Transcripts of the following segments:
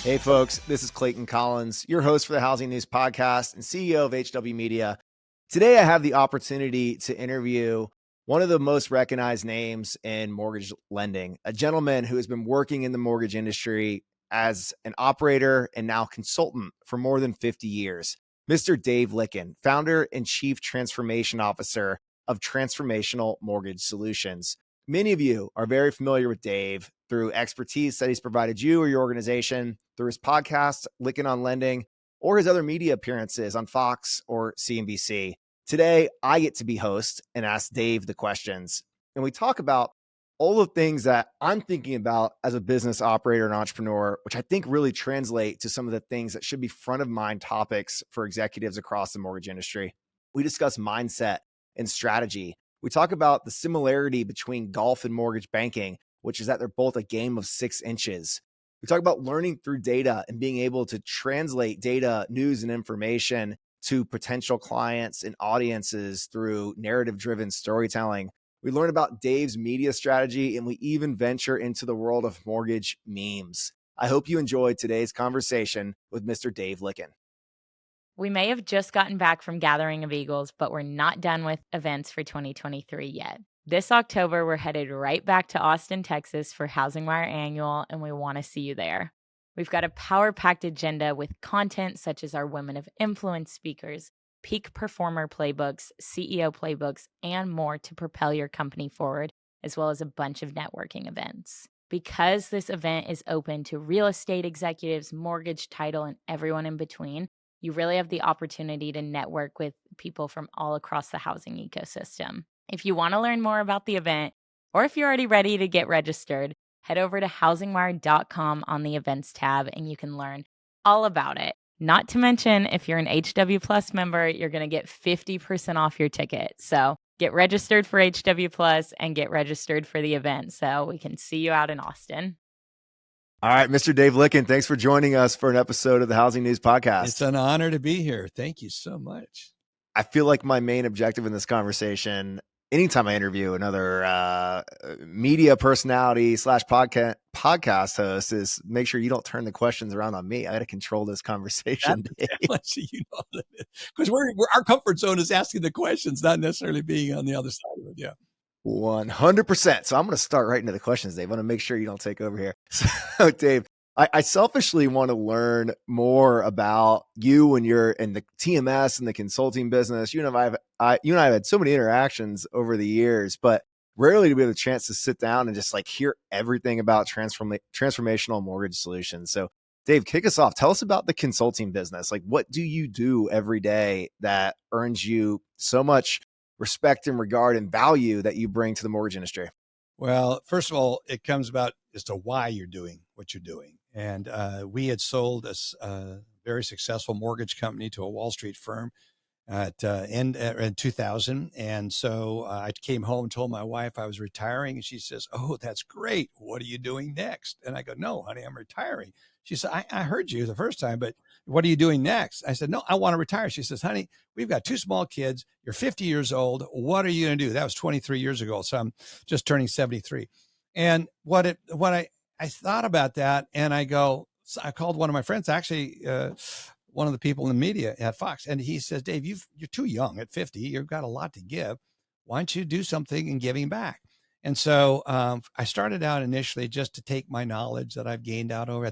Hey folks, this is Clayton Collins, your host for the Housing News Podcast and CEO of HW Media. Today I have the opportunity to interview one of the most recognized names in mortgage lending, a gentleman who has been working in the mortgage industry as an operator and now consultant for more than 50 years. Mr. Dave Lykken, founder and chief transformation officer of Transformational Mortgage Solutions. Many of you are very familiar with Dave through expertise that he's provided you or your organization through his podcast, Lykken On Lending, or his other media appearances on Fox or CNBC. Today, I get to be host and ask Dave the questions. And we talk about all the things that I'm thinking about as a business operator and entrepreneur, which I think really translate to some of the things that should be front of mind topics for executives across the mortgage industry. We discuss mindset and strategy. We talk about the similarity between golf and mortgage banking, which is that they're both a game of 6 inches. We talk about learning through data and being able to translate data, news, and information to potential clients and audiences through narrative-driven storytelling. We learn about Dave's media strategy, and we even venture into the world of mortgage memes. I hope you enjoyed today's conversation with Mr. Dave Lykken. We may have just gotten back from Gathering of Eagles, but we're not done with events for 2023 yet. This October, we're headed right back to Austin, Texas for HousingWire Annual, and we want to see you there. We've got a power-packed agenda with content such as our Women of Influence speakers, peak performer playbooks, CEO playbooks, and more to propel your company forward, as well as a bunch of networking events. Because this event is open to real estate executives, mortgage, title, and everyone in between, you really have the opportunity to network with people from all across the housing ecosystem. If you want to learn more about the event, or if you're already ready to get registered, head over to housingwire.com on the events tab and you can learn all about it. Not to mention, if you're an HW Plus member, you're going to get 50% off your ticket. So get registered for HW Plus and get registered for the event so we can see you out in Austin. All right, Mr. Dave Lykken, thanks for joining us for an episode of the Housing News Podcast. It's an honor to be here. Thank you so much. I feel like my main objective in this conversation, anytime I interview another media personality / podcast host, is make sure you don't turn the questions around on me. I got to control this conversation. Because our comfort zone is asking the questions, not necessarily being on the other side of it. Yeah. 100%. So I'm going to start right into the questions, Dave. I want to make sure you don't take over here. So, Dave, I selfishly want to learn more about you and your and the TMS and the consulting business. You and I have had so many interactions over the years, but rarely do we have a chance to sit down and just like hear everything about transformational mortgage solutions. So, Dave, kick us off. Tell us about the consulting business. Like, what do you do every day that earns you so much respect and regard and value that you bring to the mortgage industry? Well, first of all, it comes about as to why you're doing what you're doing. And we had sold a very successful mortgage company to a Wall Street firm in 2000. And so I came home and told my wife I was retiring. And she says, "Oh, that's great. What are you doing next?" And I go, "No, honey, I'm retiring." She said, I heard you the first time, but what are you doing next? I said, "No, I want to retire." She says, "Honey, we've got 2 small kids. You're 50 years old. What are you going to do?" That was 23 years ago. So I'm just turning 73. And I thought about that, and I called one of my friends, actually, one of the people in the media at Fox, and he says, "Dave, you're too young at 50. You've got a lot to give. Why don't you do something and giving back?" And so I started out initially just to take my knowledge that I've gained out over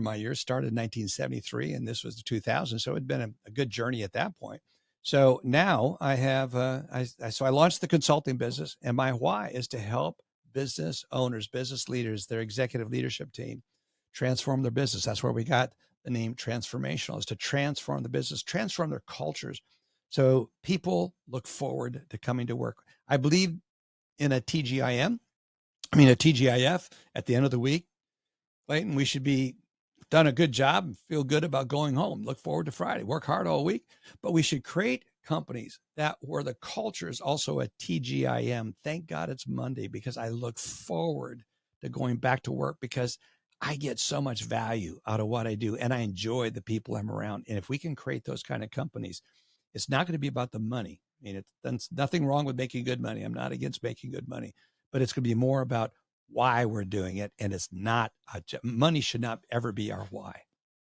my years. Started in 1973, and this was 2000. So it'd been a good journey at that point. So now I have, I launched the consulting business, and my why is to help business owners, business leaders, their executive leadership team transform their business. That's where we got the name Transformational, is to transform the business, transform their cultures. So people look forward to coming to work. I believe in a TGIF at the end of the week. Clayton, we should be done a good job and feel good about going home. Look forward to Friday, work hard all week, but we should create companies where the culture is also a TGIM. Thank God it's Monday, because I look forward to going back to work, because I get so much value out of what I do, and I enjoy the people I'm around. And if we can create those kind of companies, it's not going to be about the money. I mean, there's nothing wrong with making good money. I'm not against making good money, but it's going to be more about why we're doing it. And it's not, money should not ever be our why.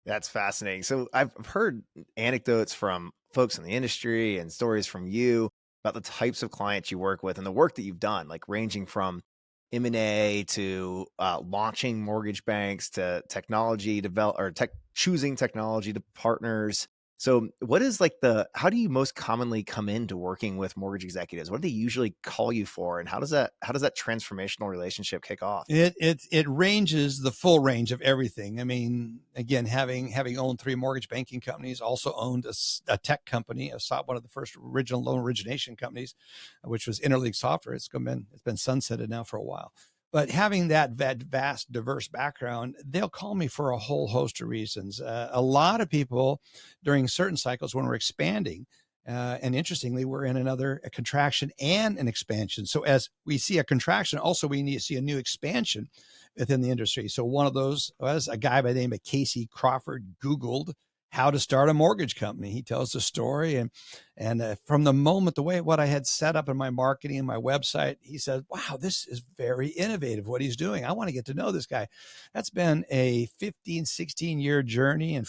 That's fascinating. So I've heard anecdotes from folks in the industry and stories from you about the types of clients you work with and the work that you've done, like ranging from M&A to launching mortgage banks to technology choosing technology to partners. So what is how do you most commonly come into working with mortgage executives? What do they usually call you for? And how does that transformational relationship kick off? It ranges the full range of everything. I mean, again, having owned 3 mortgage banking companies, also owned a tech company, one of the first original loan origination companies, which was Interleague Software. It's been sunsetted now for a while. But having that vast, diverse background, they'll call me for a whole host of reasons. A lot of people during certain cycles when we're expanding, and interestingly, we're in a contraction and an expansion. So as we see a contraction, also we need to see a new expansion within the industry. So one of those was a guy by the name of Casey Crawford Googled how to start a mortgage company. He tells the story, and from the moment, what I had set up in my marketing and my website, he said, "Wow, this is very innovative what he's doing. I want to get to know this guy." That's been a 15, 16-year journey and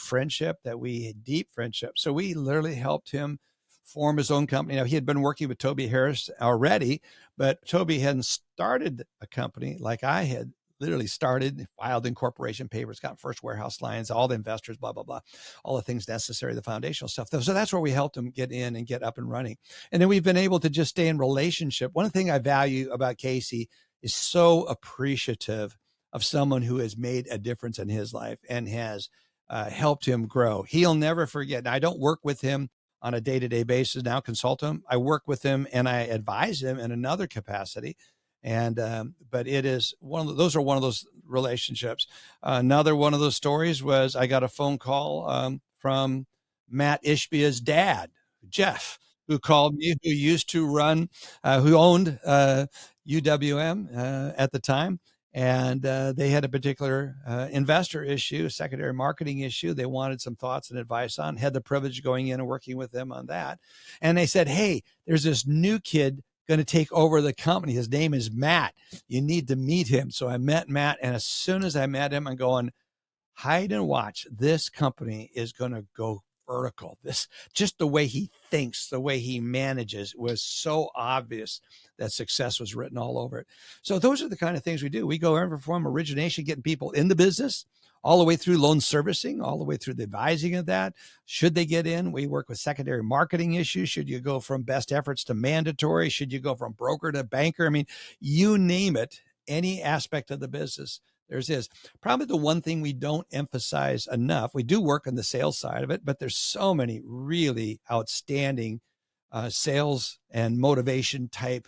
deep friendship. So we literally helped him form his own company. Now, he had been working with Toby Harris already, but Toby hadn't started a company like I had literally started, filed incorporation papers, got first warehouse lines, all the investors, blah, blah, blah, all the things necessary, the foundational stuff. So that's where we helped him get in and get up and running. And then we've been able to just stay in relationship. One thing I value about Casey is so appreciative of someone who has made a difference in his life and has helped him grow. He'll never forget. Now, I don't work with him on a day-to-day basis now, consult him. I work with him and I advise him in another capacity. And, but it is those are one of those relationships. Another one of those stories was I got a phone call from Matt Ishbia's dad, Jeff, who called me, who used to run, who owned UWM at the time. And they had a particular investor issue, secondary marketing issue. They wanted some thoughts and advice on, had the privilege of going in and working with them on that. And they said, "Hey, there's this new kid going to take over the company. His name is Matt. You need to meet him." So I met Matt. And as soon as I met him, I'm going, hide and watch. This company is going to go vertical. Just the way he thinks, the way he manages was so obvious that success was written all over it. So those are the kind of things we do. We go from origination, getting people in the business, all the way through loan servicing, all the way through the advising of that. Should they get in? We work with secondary marketing issues. Should you go from best efforts to mandatory? Should you go from broker to banker? I mean, you name it, any aspect of the business. There's probably the one thing we don't emphasize enough. We do work on the sales side of it, but there's so many really outstanding sales and motivation type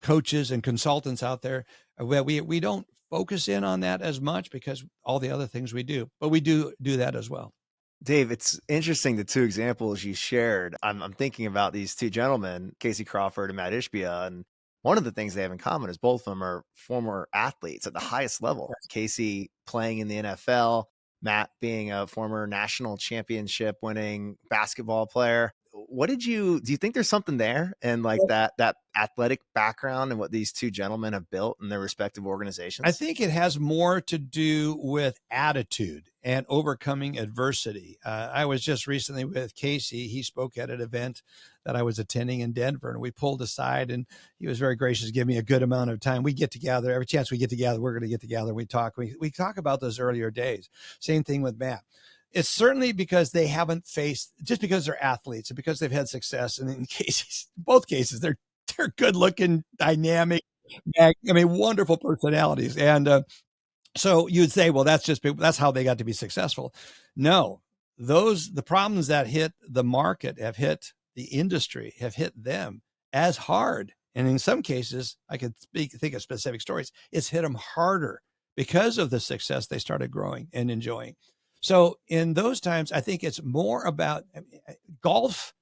coaches and consultants out there. We don't focus in on that as much because all the other things we do, but we do that as well. Dave, it's interesting, the 2 examples you shared. I'm thinking about these 2 gentlemen, Casey Crawford and Matt Ishbia, and one of the things they have in common is both of them are former athletes at the highest level. Yes. Casey playing in the NFL, Matt being a former national championship winning basketball player. Do you think there's something there and that athletic background and what these 2 gentlemen have built in their respective organizations? I think it has more to do with attitude and overcoming adversity. I was just recently with Casey. He spoke at an event that I was attending in Denver, and we pulled aside, and he was very gracious to give me a good amount of time. We get together every chance we get together. We're going to get together. We talk about those earlier days. Same thing with Matt. It's certainly because they haven't faced, just because they're athletes and because they've had success. And in both cases, they're good looking, dynamic, wonderful personalities. And so you'd say, well, that's how they got to be successful. No, the problems that hit the market have hit the industry, have hit them as hard. And in some cases, I could think of specific stories. It's hit them harder because of the success they started growing and enjoying. So in those times, I think it's more about golf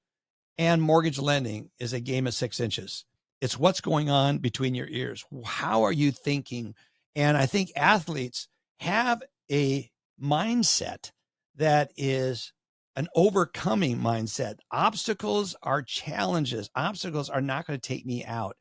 and mortgage lending is a game of 6 inches. It's what's going on between your ears. How are you thinking? And I think athletes have a mindset that is an overcoming mindset. Obstacles are challenges. Obstacles are not going to take me out.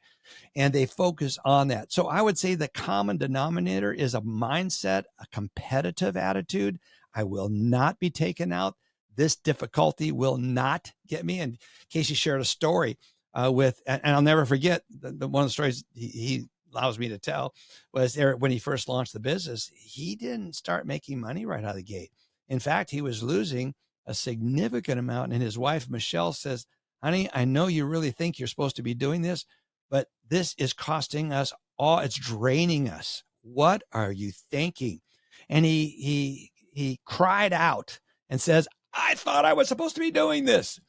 And they focus on that. So I would say the common denominator is a mindset, a competitive attitude. I will not be taken out. This difficulty will not get me. And Casey shared a story and I'll never forget one of the stories he allows me to tell was there when he first launched the business. He didn't start making money right out of the gate. In fact, he was losing a significant amount. And his wife, Michelle, says, honey, I know you really think you're supposed to be doing this, but this is costing us all. It's draining us. What are you thinking? And he cried out and says, I thought I was supposed to be doing this.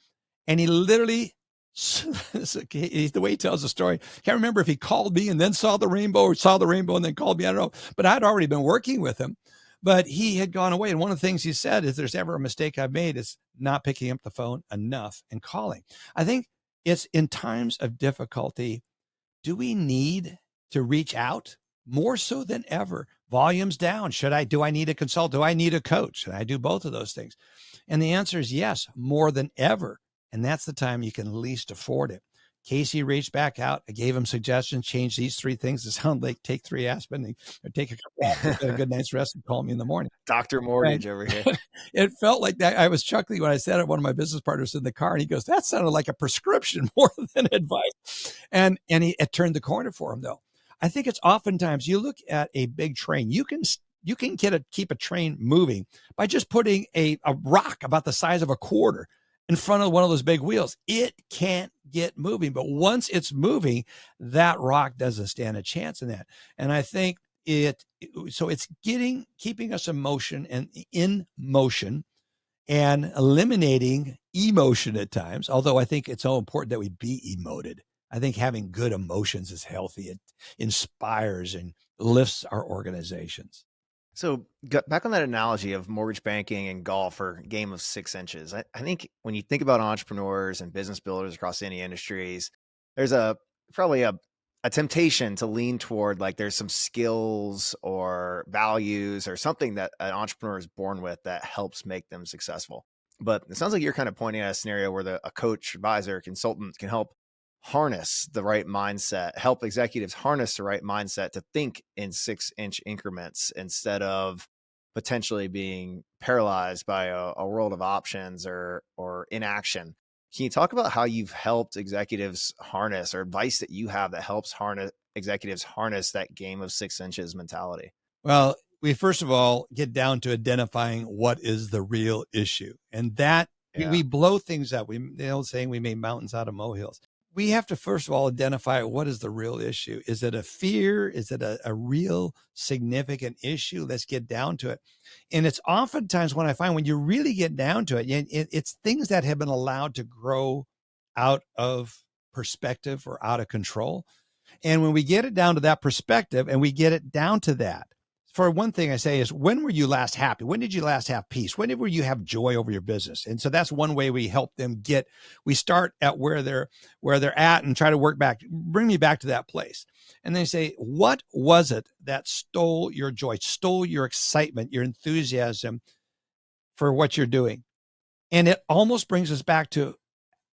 And he literally, the way he tells the story, can't remember if he called me and then saw the rainbow or saw the rainbow and then called me. I don't know, but I'd already been working with him, but he had gone away. And one of the things he said is, there's ever a mistake I've made is not picking up the phone enough and calling. I think it's in times of difficulty, do we need to reach out more so than ever? Volume's down. Do I need a consult? Do I need a coach? Should I do both of those things? And the answer is yes, more than ever. And that's the time you can least afford it. Casey reached back out. I gave him suggestions, change these 3 things. It sound like take 3 aspirin or take a couple, get a good night's rest and call me in the morning. Dr. Mortgage over here. It felt like that. I was chuckling when I said it. One of my business partners in the car, and he goes, that sounded like a prescription more than advice. And it turned the corner for him, though. I think it's oftentimes you look at a big train, you can keep a train moving by just putting a rock about the size of a quarter in front of one of those big wheels. It can't get moving, but once it's moving, that rock doesn't stand a chance in that. And I think it's keeping us in motion and eliminating emotion at times. Although I think it's so important that we be emoted. I think having good emotions is healthy. It inspires and lifts our organizations. So back on that analogy of mortgage banking and golf or game of 6 inches, I think when you think about entrepreneurs and business builders across any industries, there's probably a temptation to lean toward like there's some skills or values or something that an entrepreneur is born with that helps make them successful. But it sounds like you're kind of pointing at a scenario where a coach, advisor, consultant can help harness the right mindset, help executives harness the right mindset to think in 6-inch increments instead of potentially being paralyzed by a world of options or inaction. Can you talk about how you've helped executives harness, or advice that you have that helps executives harness that game of 6 inches mentality? Well, we first of all get down to identifying what is the real issue, and that we blow things up. The old saying, we made mountains out of molehills. We have to first of all identify what is the real issue. Is it a fear? Is it a real significant issue? Let's get down to it. And it's oftentimes when I find when you really get down to it, it's things that have been allowed to grow out of perspective or out of control. And when we get it down to that perspective and we get it down to that, for one thing I say is, when were you last happy? When did you last have peace? When did you have joy over your business? And so that's one way we help them we start at where they're at and try to work back, bring me back to that place. And they say, what was it that stole your joy, stole your excitement, your enthusiasm for what you're doing? And it almost brings us back to,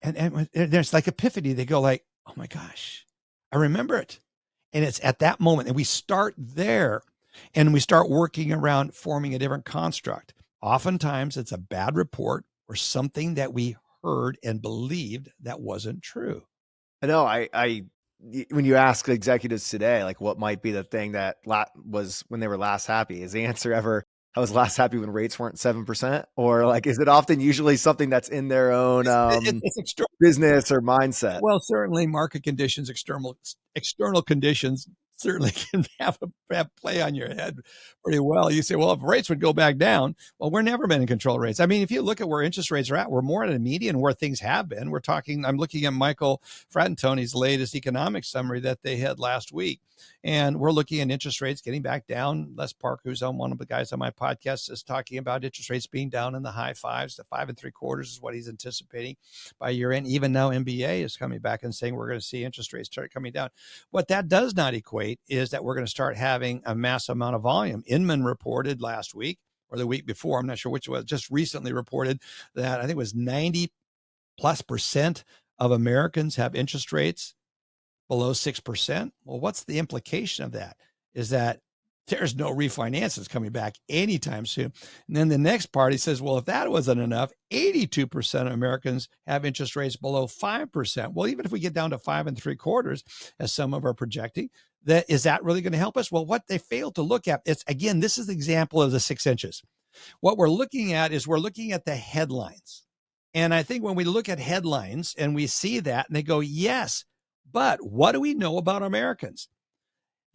and there's like epiphany. They go like, oh my gosh, I remember it. And it's at that moment. And we start there. And we start working around forming a different construct. Oftentimes it's a bad report or something that we heard and believed that wasn't true. I know. When you ask executives today, like what might be the thing that was when they were last happy, is the answer ever, I was last happy when rates weren't 7%? Or like, is it often usually something that's in their own business or mindset? Well, certainly market conditions, external conditions certainly can have play on your head pretty well. You say, well, if rates would go back down, well, we're never been in control rates. I mean, if you look at where interest rates are at, we're more at a median where things have been. I'm looking at Michael Fratantoni's latest economic summary that they had last week. And we're looking at interest rates getting back down. Les Park, who's on one of the guys on my podcast, is talking about interest rates being down in the high 5s to 5 3/4 is what he's anticipating by year end. Even now, MBA is coming back and saying we're going to see interest rates start coming down. What that does not equate is that we're going to start having a massive amount of volume. Inman reported last week or the week before, I'm not sure which was, just recently reported that I think it was 90+% of Americans have interest rates below 6%. Well, what's the implication of that? Is that there's no refinances coming back anytime soon. And then the next party says, well, if that wasn't enough, 82% of Americans have interest rates below 5%. Well, even if we get down to 5.75%, as some of are projecting, is that really going to help us? Well, what they failed to look at, it's again, this is the example of the 6 inches. What we're looking at is we're looking at the headlines. And I think when we look at headlines and we see that and they go, yes, but what do we know about Americans?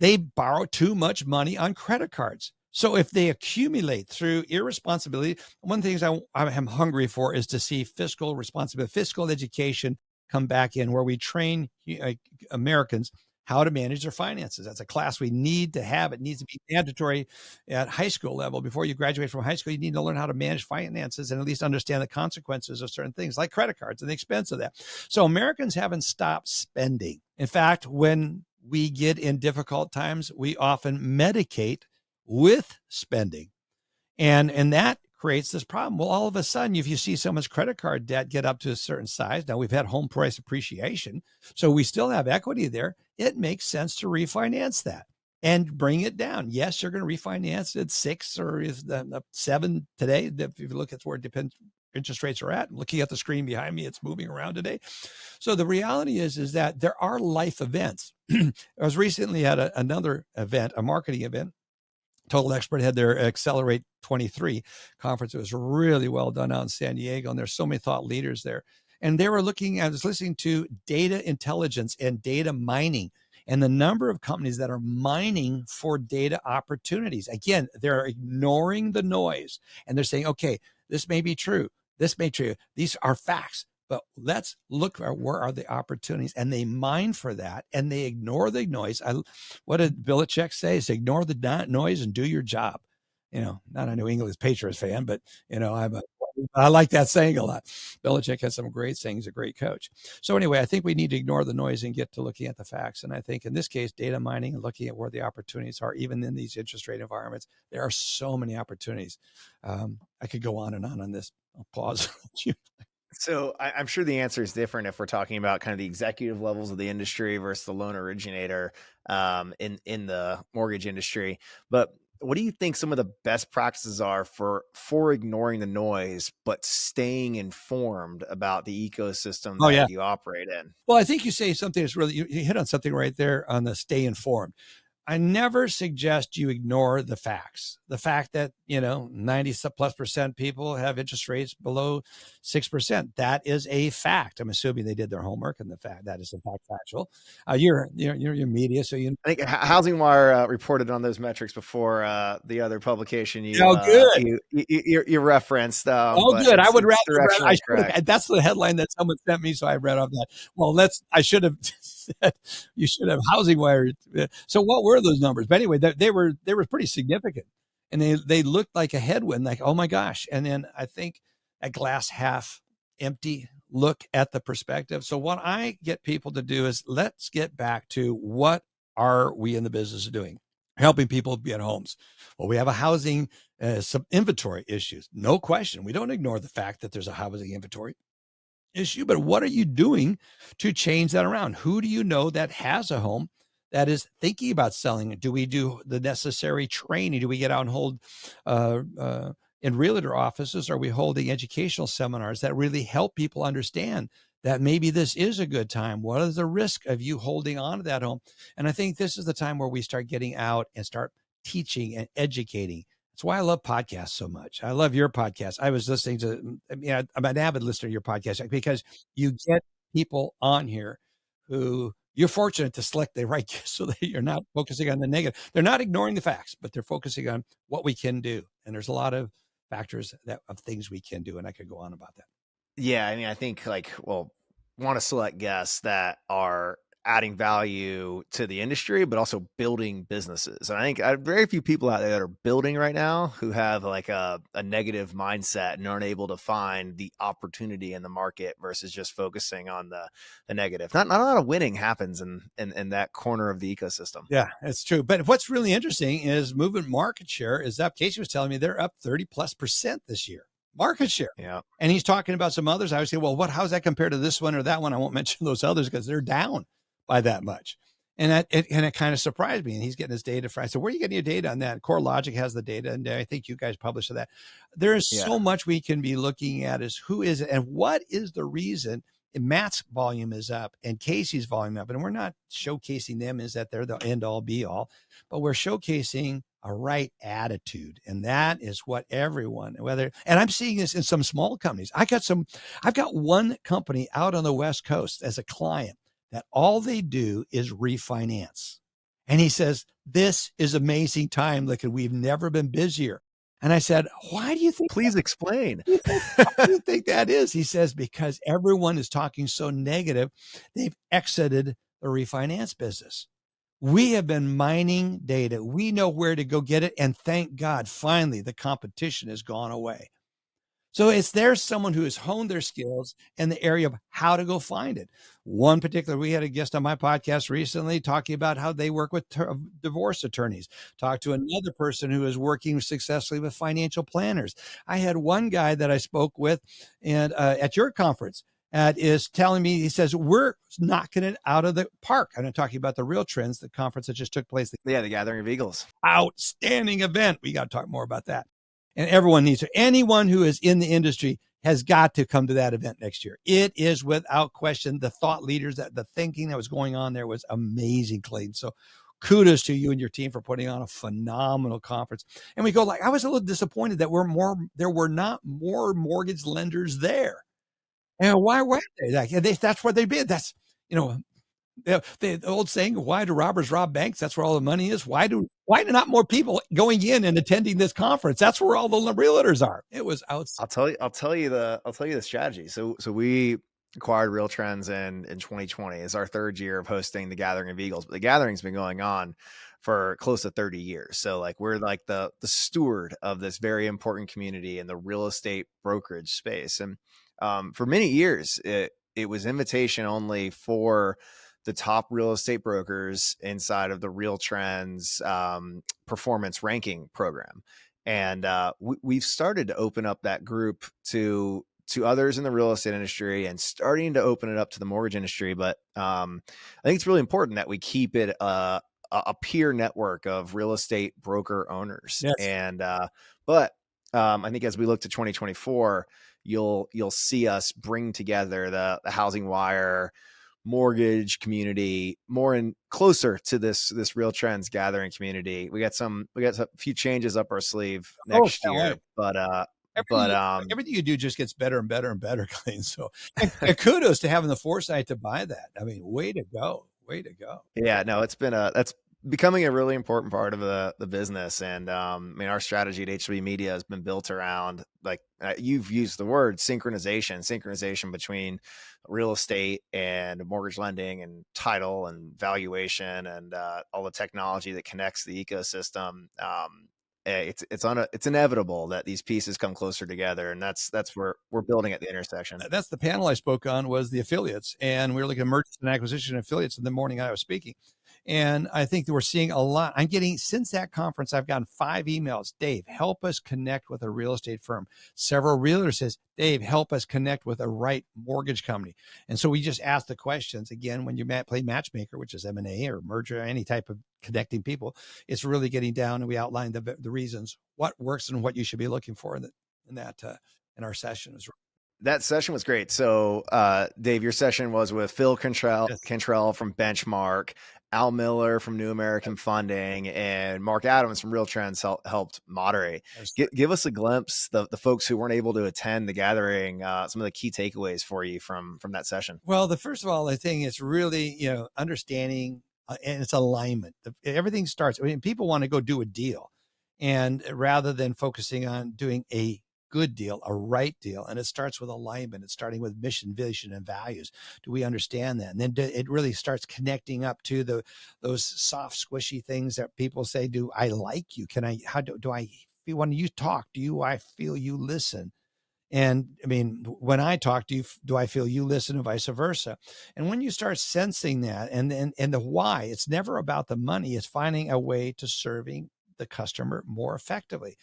They borrow too much money on credit cards. So if they accumulate through irresponsibility, one of the things I am hungry for is to see fiscal responsibility, fiscal education come back in, where we train Americans how to manage their finances. That's a class we need to have. It needs to be mandatory at high school level. Before you graduate from high school, you need to learn how to manage finances and at least understand the consequences of certain things like credit cards and the expense of that. So Americans haven't stopped spending. In fact, when we get in difficult times, we often medicate with spending. And that creates this problem. Well, all of a sudden, if you see someone's credit card debt get up to a certain size, now we've had home price appreciation, so we still have equity there. It makes sense to refinance that and bring it down. Yes, you're going to refinance at 6 or 7 today. If you look at where it depends, interest rates are at. I'm looking at the screen behind me, it's moving around today. So the reality is that there are life events. I was recently at another event, a marketing event. Total Expert had their Accelerate 23 conference. It was really well done out in San Diego, and there's so many thought leaders there. And they were I was listening to data intelligence and data mining, and the number of companies that are mining for data opportunities. Again, they're ignoring the noise, and they're saying, okay, this may be true. This may be true. These are facts. But let's look at where are the opportunities, and they mine for that, and they ignore the noise. What did Belichick say? Is ignore the noise and do your job. Not a New England Patriots fan, but I like that saying a lot. Belichick has some great sayings. He's a great coach. So anyway, I think we need to ignore the noise and get to looking at the facts. And I think in this case, data mining and looking at where the opportunities are, even in these interest rate environments, there are so many opportunities. I could go on and on this. I'll pause. So I'm sure the answer is different if we're talking about kind of the executive levels of the industry versus the loan originator in the mortgage industry. But what do you think some of the best practices are for ignoring the noise, but staying informed about the ecosystem that you operate in? Well, I think you say something that's really, you hit on something right there on the stay informed. I never suggest you ignore the facts. The fact that, 90+% people have interest rates below 6%. That is a fact. I'm assuming they did their homework, and the fact that is in fact factual. You're media, so you. I think HousingWire reported on those metrics before the other publication you referenced. Good. I would rather. That's the headline that someone sent me, so I read off that. Well, I should have said you should have HousingWire. So what were those numbers? But anyway, they were pretty significant, and they looked like a headwind. Like, oh my gosh! And then I think a glass half empty look at the perspective. So what I get people to do is let's get back to what are we in the business of doing? Helping people get homes. Well, we have a housing, some inventory issues. No question. We don't ignore the fact that there's a housing inventory issue, but what are you doing to change that around? Who do you know that has a home that is thinking about selling it? Do we do the necessary training? Do we get out and hold in realtor offices? Are we holding educational seminars that really help people understand that maybe this is a good time? What is the risk of you holding on to that home? And I think this is the time where we start getting out and start teaching and educating. That's why I love podcasts so much. I love your podcast. I was listening to, I'm an avid listener to your podcast because you get people on here who you're fortunate to select the right guests so that you're not focusing on the negative. They're not ignoring the facts, but they're focusing on what we can do. And there's a lot of factors of things we can do. And I could go on about that. Yeah. I mean, I think want to select guests that are adding value to the industry, but also building businesses. And I think very few people out there that are building right now who have like a negative mindset and aren't able to find the opportunity in the market versus just focusing on the negative. Not a lot of winning happens in that corner of the ecosystem. Yeah, it's true. But what's really interesting is movement market share is up. Casey was telling me they're up 30+% this year. Market share. Yeah. And he's talking about some others. I would say, well, how's that compared to this one or that one? I won't mention those others because they're down by that much. And it kind of surprised me. And he's getting his data from. I said, where are you getting your data on that? CoreLogic has the data, and I think you guys published that. There is so much we can be looking at is who is it and what is the reason. And Matt's volume is up and Casey's volume up. And we're not showcasing them as that they're the end all be all, but we're showcasing a right attitude. And that is what everyone, and I'm seeing this in some small companies. I've got one company out on the West Coast as a client that all they do is refinance. And he says, this is amazing time. Like we've never been busier. And I said, why do you think? Please explain. Why do you think that is? He says, because everyone is talking so negative, they've exited the refinance business. We have been mining data. We know where to go get it. And thank God, finally, the competition has gone away. So there's someone who has honed their skills in the area of how to go find it. One particular, we had a guest on my podcast recently talking about how they work with divorce attorneys. Talked to another person who is working successfully with financial planners. I had one guy that I spoke with and at your conference is telling me, he says, we're knocking it out of the park. I'm talking about the Real Trends, the conference that just took place. The Gathering of Eagles. Outstanding event. We got to talk more about that. And everyone needs to. Anyone who is in the industry has got to come to that event next year. It is without question the thought leaders, the thinking that was going on there was amazing, Clayton. So kudos to you and your team for putting on a phenomenal conference. And we go I was a little disappointed that there were not more mortgage lenders there. And why weren't they? That's where they've been. That's, the old saying, why do robbers rob banks? That's where all the money is. Why do not more people going in and attending this conference? That's where all the realtors are. It was outside. I'll tell you the strategy. So we acquired Real Trends in 2020. It's our third year of hosting the Gathering of Eagles, but the gathering's been going on for close to 30 years. So we're like the steward of this very important community in the real estate brokerage space. And for many years, it was invitation only for the top real estate brokers inside of the Real Trends performance ranking program. And we've started to open up that group to others in the real estate industry and starting to open it up to the mortgage industry. But I think it's really important that we keep it a peer network of real estate broker owners. Yes. And but I think as we look to 2024, you'll see us bring together the HousingWire mortgage community more and closer to this Real Trends gathering community. We got a few changes up our sleeve next year, but everything you do just gets better and better and better, Clayton. So and kudos to having the foresight to buy that. I mean, way to go. Yeah, no, that's becoming a really important part of the business. And our strategy at HW Media has been built around, you've used the word synchronization between real estate and mortgage lending and title and valuation and all the technology that connects the ecosystem. It's inevitable that these pieces come closer together, and that's where we're building at the intersection. That's the panel I spoke on, was the affiliates, and we were looking at mergers and acquisition affiliates in the morning I was speaking. And I think that we're seeing a lot. Since that conference, I've gotten 5 emails. Dave, help us connect with a real estate firm. Several realtors says, Dave, help us connect with a right mortgage company. And so we just ask the questions. Again, when you play matchmaker, which is M&A or merger, any type of connecting people, it's really getting down, and we outline the reasons, what works and what you should be looking for in our session. That session was great. So, Dave, your session was with Phil Cantrell, Yes. Cantrell from Benchmark, Al Miller from New American Funding, and Mark Adams from Real Trends helped moderate. Give us a glimpse, the folks who weren't able to attend the gathering, some of the key takeaways for you from that session. Well, first of all, I think it's really, understanding and it's alignment. Everything starts, people want to go do a deal, and rather than focusing on doing a good deal, a right deal. And it starts with alignment. It's starting with mission, vision, and values. Do we understand that? And then it really starts connecting up to those soft, squishy things that people say, do I like you? How do I feel when you talk? I feel you listen? And I mean, when I talk to you, do I feel you listen, and vice versa? And when you start sensing that, and the why, it's never about the money. It's finding a way to serving the customer more effectively.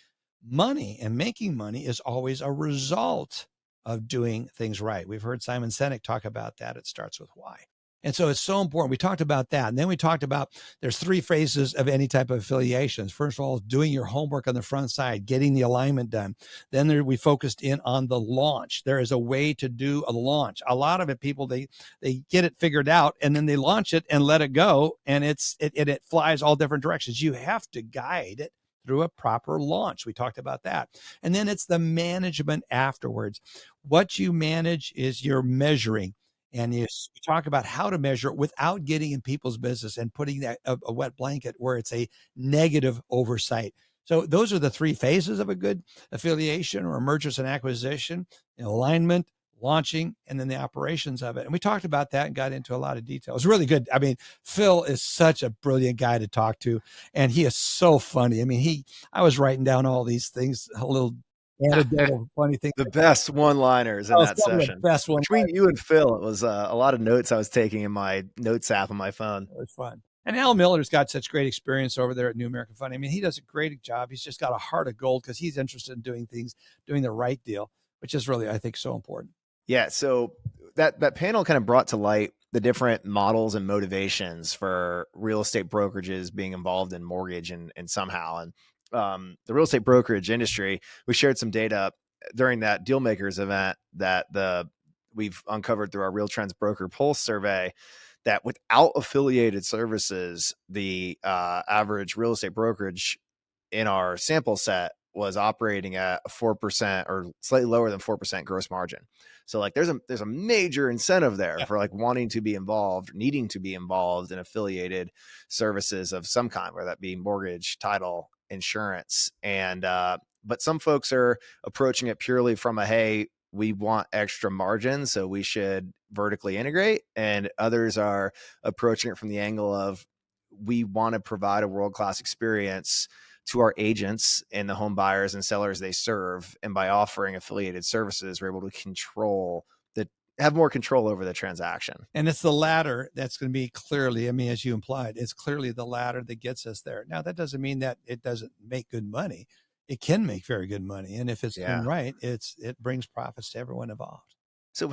Money and making money is always a result of doing things right. We've heard Simon Sinek talk about that. It starts with why. And so it's so important. We talked about that. And then we talked about there's 3 phases of any type of affiliations. First of all, doing your homework on the front side, getting the alignment done. Then we focused in on the launch. There is a way to do a launch. A lot of it, people, they get it figured out and then they launch it and let it go. And it flies all different directions. You have to guide it through a proper launch. We talked about that. And then it's the management afterwards. What you manage is your measuring. And you talk about how to measure it without getting in people's business and putting that a wet blanket where it's a negative oversight. So those are the 3 phases of a good affiliation or mergers and acquisition: alignment, launching, and then the operations of it. And we talked about that and got into a lot of detail. It was really good. I mean, Phil is such a brilliant guy to talk to, and he is so funny. I mean, I was writing down all these things, a little anecdotal funny things. The best one-liners in that session. Best one Between you and Phil, it was a lot of notes I was taking in my notes app on my phone. It was fun. And Al Miller's got such great experience over there at New American Funding. I mean, he does a great job. He's just got a heart of gold because he's interested in doing the right deal, which is really, I think, so important. Yeah. So that panel kind of brought to light the different models and motivations for real estate brokerages being involved in mortgage and somehow. And the real estate brokerage industry, we shared some data during that Dealmakers event that we've uncovered through our Real Trends Broker Pulse survey, that without affiliated services, the average real estate brokerage in our sample set was operating at a 4% or slightly lower than 4% gross margin. So like there's a major incentive there for like wanting to be involved, needing to be involved in affiliated services of some kind, whether that be mortgage, title, insurance. And but some folks are approaching it purely from hey, we want extra margin, so we should vertically integrate. And others are approaching it from the angle of we want to provide a world-class experience to our agents and the home buyers and sellers they serve. And by offering affiliated services, we're able to have more control over the transaction. And it's the latter that's going to be clearly, I mean, as you implied, it's clearly the latter that gets us there. Now, that doesn't mean that it doesn't make good money. It can make very good money. And if it's done right, it brings profits to everyone involved. So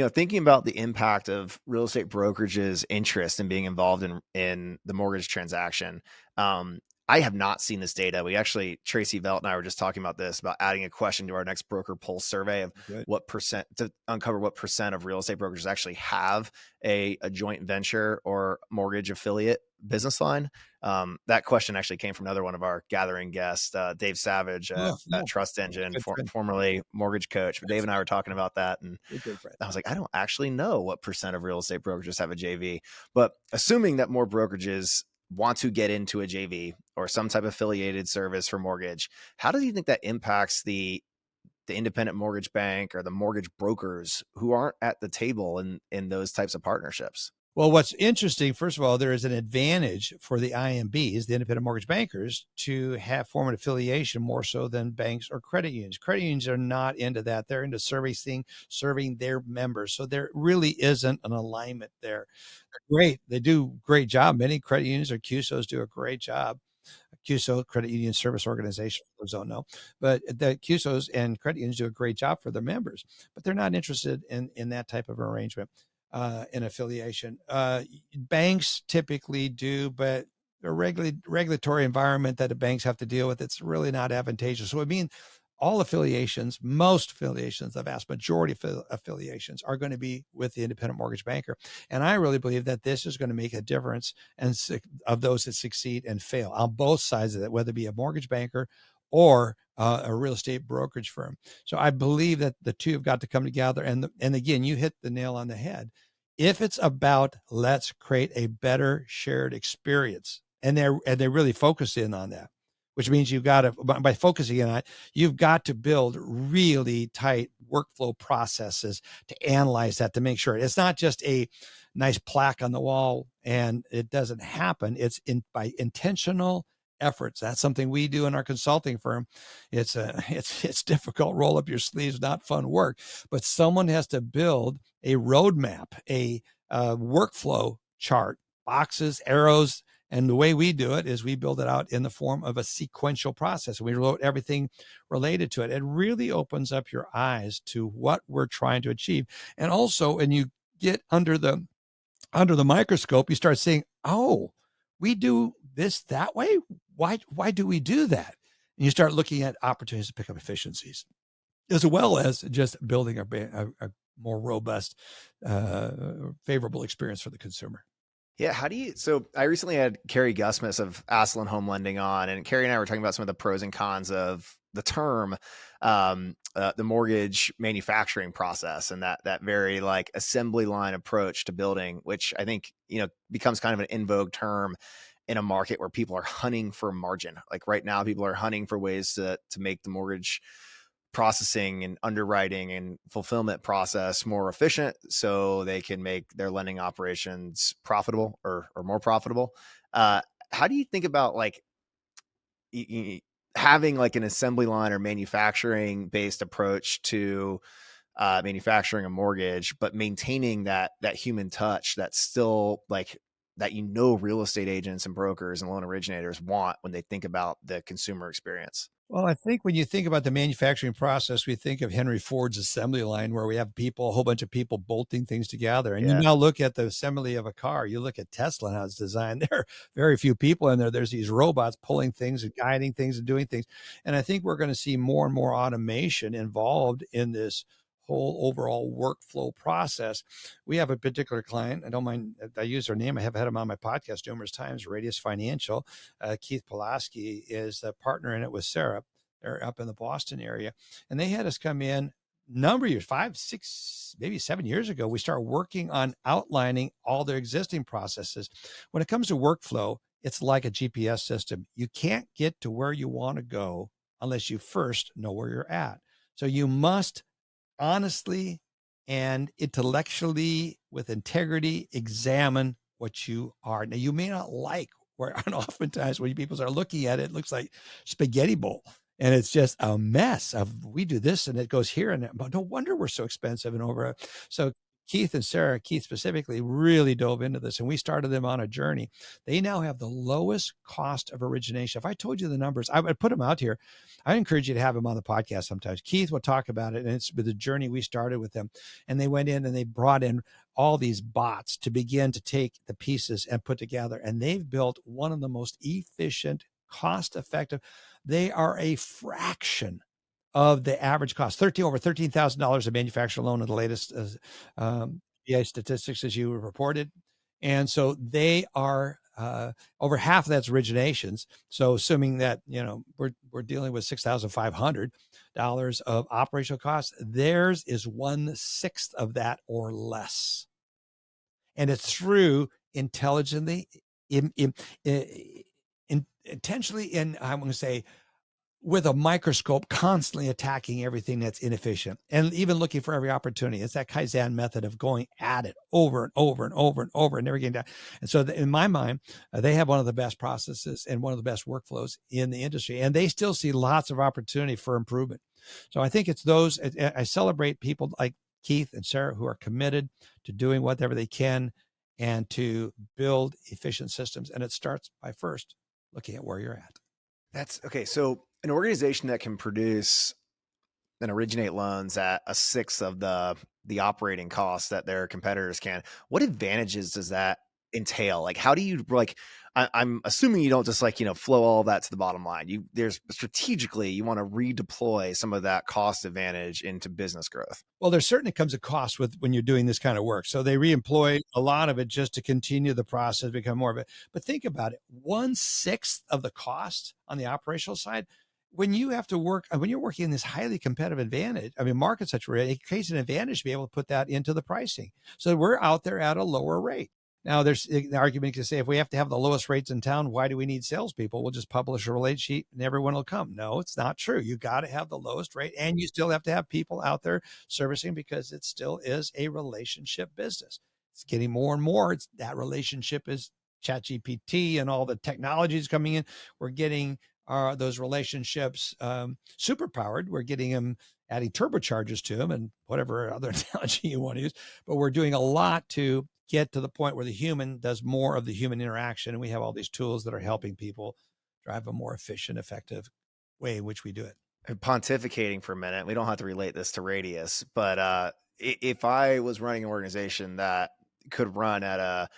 thinking about the impact of real estate brokerages' interest in being involved in the mortgage transaction, I have not seen this data. Tracy Velt and I were just talking about this, about adding a question to our next broker pulse survey of what percent to uncover what percent of real estate brokers actually have a joint venture or mortgage affiliate business line. That question actually came from another one of our gathering guests, Dave Savage at Trust Engine, formerly mortgage coach. But Dave and I were talking about that, and I was like, I don't actually know what percent of real estate brokerages have a JV, but assuming that more brokerages want to get into a JV or some type of affiliated service for mortgage, how do you think that impacts the independent mortgage bank or the mortgage brokers who aren't at the table in those types of partnerships? Well, what's interesting, first of all, there is an advantage for the IMBs, the independent mortgage bankers, to form an affiliation more so than banks or credit unions. Credit unions are not into that. They're into serving their members. So there really isn't an alignment there. They're great. They do a great job. Many credit unions or QSOs do a great job. QSO, Credit Union Service Organization, for those don't know, but the QSOs and credit unions do a great job for their members, but they're not interested in that type of arrangement. In affiliation. Banks typically do, but the regulatory environment that the banks have to deal with, it's really not advantageous. So I mean, most affiliations, the vast majority of affiliations are going to be with the independent mortgage banker. And I really believe that this is going to make a difference of those that succeed and fail on both sides of that, whether it be a mortgage banker or a real estate brokerage firm. So I believe that the two have got to come together. And again, you hit the nail on the head. If it's about let's create a better shared experience, and they really focus in on that, which means you've got to, by focusing on it, you've got to build really tight workflow processes to analyze that, to make sure it's not just a nice plaque on the wall and it doesn't happen. It's by intentional efforts. That's something we do in our consulting firm. It's difficult, roll up your sleeves, not fun work, but someone has to build a roadmap, a workflow chart, boxes, arrows. And the way we do it is we build it out in the form of a sequential process. We wrote everything related to it. It really opens up your eyes to what we're trying to achieve. And also, when you get under the microscope, you start seeing, oh, we do this that way. Why do we do that? And you start looking at opportunities to pick up efficiencies, as well as just building a more robust, favorable experience for the consumer. Yeah. So I recently had Carrie Gusmus of Aslan Home Lending on, and Carrie and I were talking about some of the pros and cons of the term, the mortgage manufacturing process, and that very like assembly line approach to building, which I think, becomes kind of an in vogue term in a market where people are hunting for margin. Like right now, people are hunting for ways to make the mortgage processing and underwriting and fulfillment process more efficient so they can make their lending operations profitable or more profitable. How do you think about like having like an assembly line or manufacturing based approach to manufacturing a mortgage, but maintaining that human touch that's still like that, real estate agents and brokers and loan originators want when they think about the consumer experience? Well, I think when you think about the manufacturing process, we think of Henry Ford's assembly line, where we have a whole bunch of people bolting things together. And you now look at the assembly of a car. You look at Tesla and how it's designed. There are very few people in there. There's these robots pulling things and guiding things and doing things. And I think we're going to see more and more automation involved in this whole overall workflow process. We have a particular client. I don't mind, I use their name. I have had him on my podcast numerous times, Radius Financial. Keith Pulaski is a partner in it with Sarah. They're up in the Boston area. And they had us come in number of years, 5, 6, maybe 7 years ago. We start working on outlining all their existing processes. When it comes to workflow, it's like a GPS system. You can't get to where you want to go unless you first know where you're at. So you must honestly and intellectually, with integrity, examine what you are. Now, you may not like where, and oftentimes when people are looking at it, it looks like spaghetti bowl, and it's just a mess of, we do this and it goes here, and but no wonder we're so expensive and over. So Keith and Sarah, Keith specifically, really dove into this, and we started them on a journey. They now have the lowest cost of origination. If I told you the numbers, I would put them out here. I encourage you to have them on the podcast sometimes. Keith will talk about it, and it's the journey we started with them. And they went in and they brought in all these bots to begin to take the pieces and put together. And they've built one of the most efficient, cost-effective. They are a fraction of the average cost, over $13,000 a manufacturer loan in the latest BI statistics, as you reported. And so they are over half of that's originations. So assuming that, we're dealing with $6,500 of operational costs, theirs is 1/6 of that or less. And it's through intelligently, intentionally, and I'm going to say, with a microscope, constantly attacking everything that's inefficient and even looking for every opportunity. It's that Kaizen method of going at it over and over and over and over and never getting down. And so in my mind, they have one of the best processes and one of the best workflows in the industry, and they still see lots of opportunity for improvement. So I think it's those, I celebrate people like Keith and Sarah who are committed to doing whatever they can and to build efficient systems. And it starts by first looking at where you're at. That's okay. So an organization that can produce and originate loans at 1/6 of the operating costs that their competitors can, what advantages does that entail? Like, how do you I'm assuming you don't just flow all of that to the bottom line. There's strategically, you want to redeploy some of that cost advantage into business growth. Well, there certainly comes a cost when you're doing this kind of work. So they reemploy a lot of it just to continue the process, become more of it. But think about it, 1/6 of the cost on the operational side. When you have to work, when you're working in this highly competitive advantage, market such a rate, it creates an advantage to be able to put that into the pricing. So we're out there at a lower rate. Now, there's the argument to say, if we have to have the lowest rates in town, why do we need salespeople? We'll just publish a rate sheet and everyone will come. No, it's not true. You got to have the lowest rate, and you still have to have people out there servicing, because it still is a relationship business. It's getting more and more. That relationship is ChatGPT and all the technologies coming in. We're getting those relationships super powered. We're getting them, adding turbochargers to them and whatever other analogy you want to use. But we're doing a lot to get to the point where the human does more of the human interaction. And we have all these tools that are helping people drive a more efficient, effective way in which we do it. And pontificating for a minute, we don't have to relate this to Radius, but if I was running an organization that could run at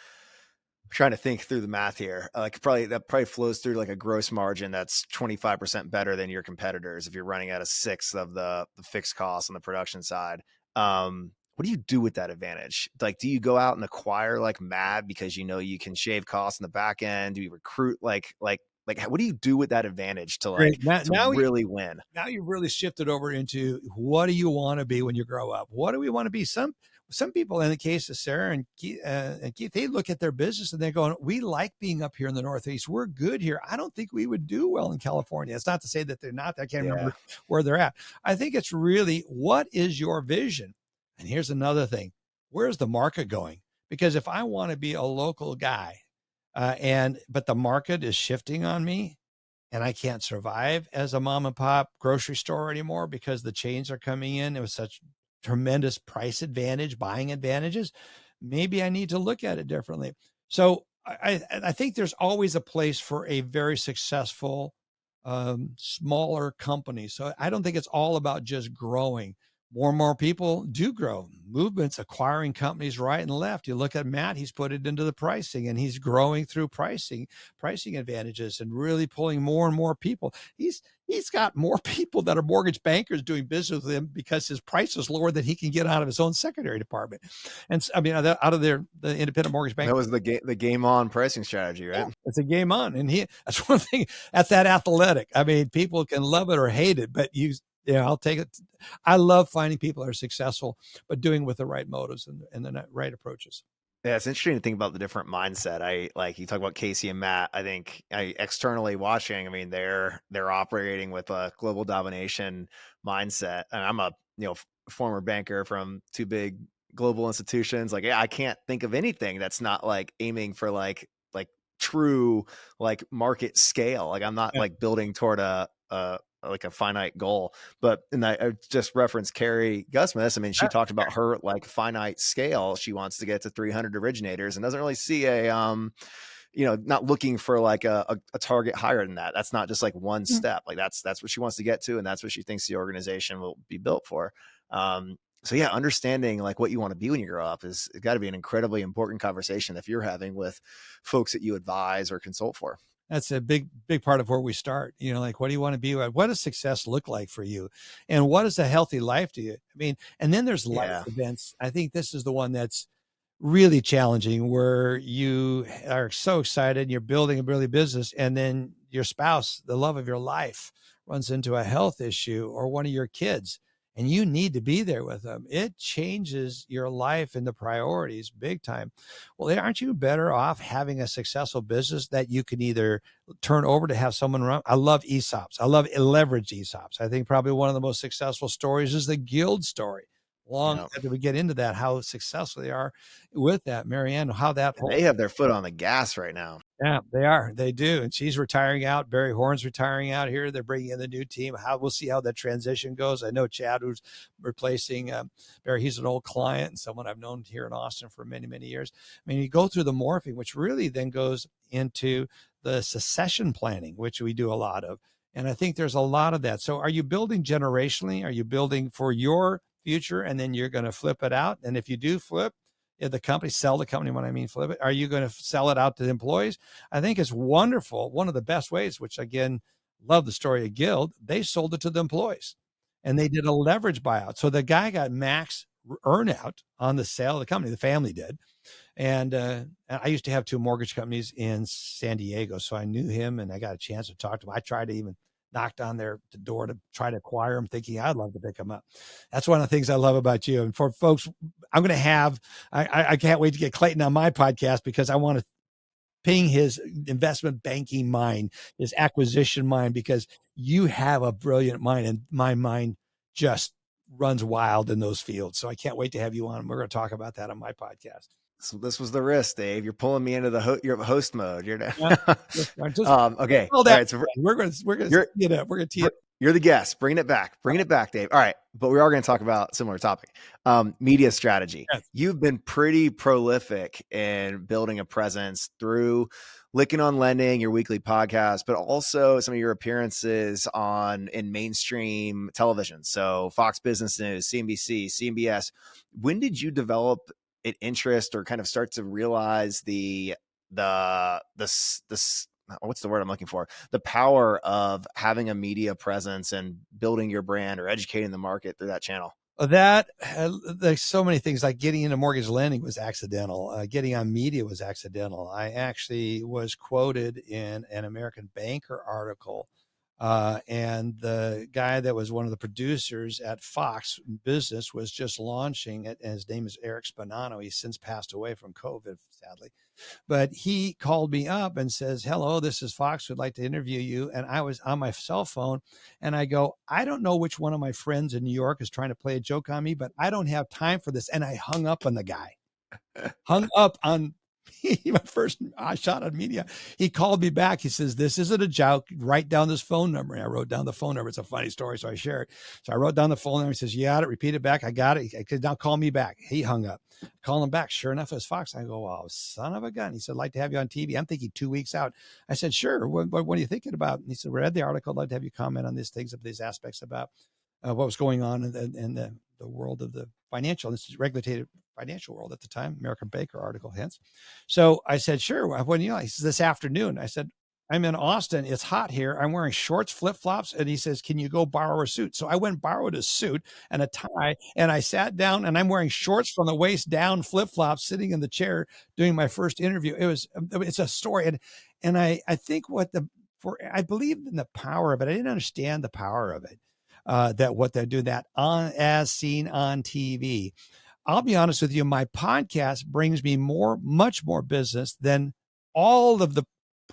trying to think through the math here, that probably flows through like a gross margin that's 25% better than your competitors if you're running at a sixth of the fixed costs on the production side. What do you do with that advantage? Like, do you go out and acquire like mad because you know you can shave costs in the back end? Do you recruit like what do you do with that advantage to really win? Now you've really shifted over into, what do you want to be when you grow up? What do we want to be? Some people, in the case of Sarah and Keith, they look at their business and they're going, we like being up here in the Northeast. We're good here. I don't think we would do well in California. It's not to say that they're not. I can't remember where they're at. I think it's really, what is your vision? And here's another thing. Where's the market going? Because if I want to be a local guy, but the market is shifting on me, and I can't survive as a mom and pop grocery store anymore because the chains are coming in with such tremendous price advantage, buying advantages, maybe I need to look at it differently. So I think there's always a place for a very successful, smaller company. So I don't think it's all about just growing. More and more people do grow. Movements acquiring companies right and left. You look at Matt, he's put it into the pricing, and he's growing through pricing advantages and really pulling more and more people. He's got more people that are mortgage bankers doing business with him because his price is lower than he can get out of his own secondary department. And I mean, out of the independent mortgage bank. That was the game on pricing strategy, right? Yeah, it's a game on. And that's one thing, that's that athletic. I mean, people can love it or hate it, but I'll take it. I love finding people that are successful, but doing it with the right motives and the right approaches. Yeah, it's interesting to think about the different mindset. You talk about Casey and Matt. I think externally watching, I mean, they're operating with a global domination mindset. And I'm a former banker from two big global institutions. Like, I can't think of anything that's not like aiming for like true like market scale. Like, I'm not like building toward a finite goal. And I just referenced Carrie Gusmus. I mean, she talked about her like finite scale. She wants to get to 300 originators and doesn't really see not looking for like a target higher than that. That's not just like one step. Like that's what she wants to get to. And that's what she thinks the organization will be built for. So yeah, understanding like what you want to be when you grow up is got to be an incredibly important conversation if you're having with folks that you advise or consult for. That's a big part of where we start. Like, what do you want to be? What does success look like for you? And what is a healthy life to you? I mean, and then there's life events. I think this is the one that's really challenging, where you are so excited, you're building a brilliant business, and then your spouse, the love of your life, runs into a health issue, or one of your kids, and you need to be there with them. It changes your life and the priorities big time. Well, aren't you better off having a successful business that you can either turn over to have someone run? I love ESOPs. I love leveraged ESOPs. I think probably one of the most successful stories is the Guild story. After we get into that, how successful they are with that, Marianne, how that they have their foot on the gas right now. Yeah, they are. They do. And she's retiring out. Barry Horn's retiring out here. They're bringing in the new team. We'll see how that transition goes. I know Chad, who's replacing Barry, he's an old client and someone I've known here in Austin for many, many years. I mean, you go through the morphing, which really then goes into the succession planning, which we do a lot of. And I think there's a lot of that. So are you building generationally? Are you building for your future, and then you're going to flip it out? And if you do flip sell the company, when I mean flip it, are you going to sell it out to the employees? I think it's wonderful. One of the best ways, which again, love the story of Guild, they sold it to the employees and they did a leverage buyout. So the guy got max earnout on the sale of the company. The family did. And I used to have two mortgage companies in San Diego. So I knew him and I got a chance to talk to him. I tried to even knocked on their door to try to acquire them, thinking I'd love to pick them up. That's one of the things I love about you. And for folks, I'm going to I can't wait to get Clayton on my podcast, because I want to ping his investment banking mind, his acquisition mind, because you have a brilliant mind, and my mind just runs wild in those fields. So I can't wait to have you on. We're going to talk about that on my podcast. So this was the risk, Dave. You're pulling me into the your host mode. You're Yeah. okay. All right, so we're going to tee it up. We're going to tee it. You're the guest. Bringing it back, Dave. All right. But we are going to talk about a similar topic, media strategy. Yes. You've been pretty prolific in building a presence through Lykken On Lending, your weekly podcast, but also some of your appearances in mainstream television. So Fox Business News, CNBC, CBS. When did you develop an interest or kind of start to realize the what's the word I'm looking for? The power of having a media presence and building your brand or educating the market through that channel? That there's so many things. Like getting into mortgage lending was accidental. Getting on media was accidental. I actually was quoted in an American Banker article, and the guy that was one of the producers at Fox Business was just launching it. And his name is Eric Spanano. He's since passed away from COVID, sadly. But he called me up and says, "Hello, this is Fox. Would like to interview you." And I was on my cell phone, and I go, "I don't know which one of my friends in New York is trying to play a joke on me, but I don't have time for this." And I hung up on the guy, hung up on my first shot on media. He called me back. He says, "This isn't a joke. Write down this phone number." And I wrote down the phone number. It's a funny story, so I share it. So I wrote down the phone number. He says, "You got it. Repeat it back." I got it. He said, "Now call me back." He hung up. Call him back. Sure enough, it was Fox. I go, "Oh, son of a gun." He said, "I'd like to have you on TV." I'm thinking 2 weeks out. I said, "Sure. What are you thinking about?" And he said, "Read the article. I'd like to have you comment on these things, of these aspects about what was going on in the world of the financial, this is regulated financial world at the time, American Banker article, hence." So I said, "Sure. When he says, "This afternoon." I said, "I'm in Austin. It's hot here. I'm wearing shorts, flip-flops." And he says, "Can you go borrow a suit?" So I went and borrowed a suit and a tie, and I sat down, and I'm wearing shorts from the waist down, flip-flops, sitting in the chair doing my first interview. It's a story. And I think I believed in the power of it. I didn't understand the power of it. That what they're doing that on as seen on TV. I'll be honest with you, my podcast brings me much more business than all of the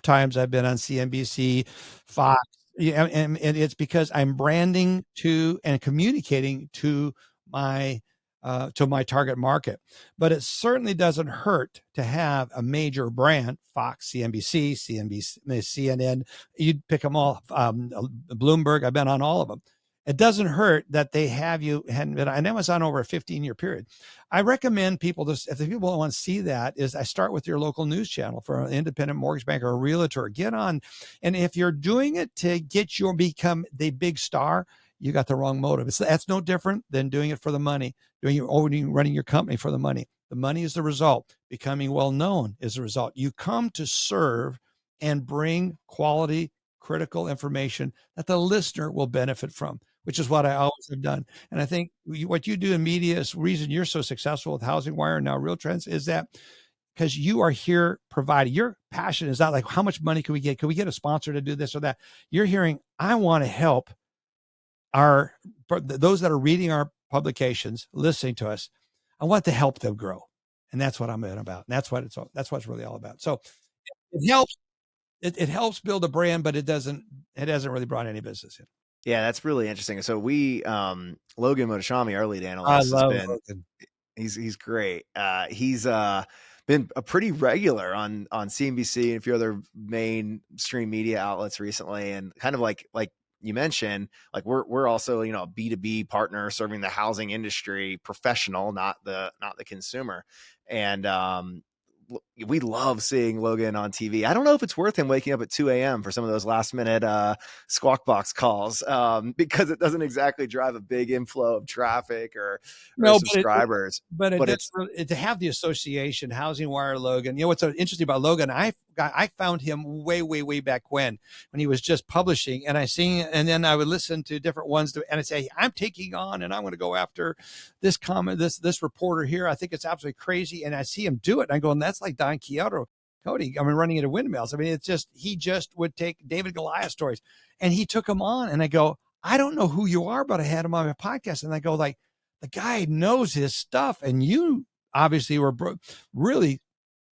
times I've been on CNBC, Fox, and it's because I'm branding to and communicating to my target market. But it certainly doesn't hurt to have a major brand, Fox, CNBC, CNN. You'd pick them all. Bloomberg. I've been on all of them. It doesn't hurt that they have you, and I was on over a 15-year period. I recommend people if the people want to see that, is I start with your local news channel for an independent mortgage banker or a realtor. Get on. And if you're doing it to become the big star, you got the wrong motive. That's no different than doing it for the money, running your company for the money. The money is the result. Becoming well-known is the result. You come to serve and bring quality, critical information that the listener will benefit from, which is what I always have done. And I think what you do in media is the reason you're so successful with HousingWire and now Real Trends, is that because you are here providing. Your passion is not like, how much money can we get? Can we get a sponsor to do this or that? You're hearing, I want to help those that are reading our publications, listening to us. I want to help them grow. And that's what I'm about. And that's what it's really all about. So it helps. It helps build a brand, but it hasn't really brought any business in. Yeah, that's really interesting. So Logan Motoshami, our lead I analyst, love Logan. He's great. He's been a pretty regular on CNBC and a few other mainstream media outlets recently, and kind of like you mentioned, like we're also, a B2B partner serving the housing industry professional, not the consumer. And we love seeing Logan on TV. I don't know if it's worth him waking up at 2 a.m. for some of those last minute squawk box calls, because it doesn't exactly drive a big inflow of traffic or subscribers. But it's to have the association, HousingWire, Logan. What's so interesting about Logan, I found him way back when he was just publishing, and and then I would listen to different ones and I'd say, I'm taking on, and I'm going to go after this comment, this reporter here. I think it's absolutely crazy. And I see him do it. And I go, and that's like Don Quixote. Cody, running into windmills. It's just, he just would take David Goliath stories and he took them on. And I go, I don't know who you are, but I had him on my podcast. And I go, like, the guy knows his stuff. And you obviously were really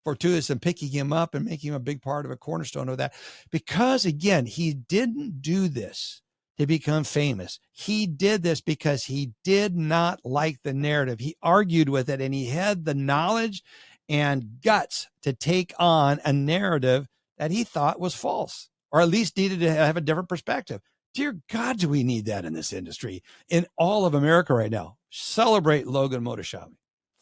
fortuitous in picking him up and making him a big part of a cornerstone of that. Because again, he didn't do this to become famous. He did this because he did not like the narrative. He argued with it and he had the knowledge and guts to take on a narrative that he thought was false, or at least needed to have a different perspective. Dear God, do we need that in this industry, in all of America right now? Celebrate Logan Motoshami.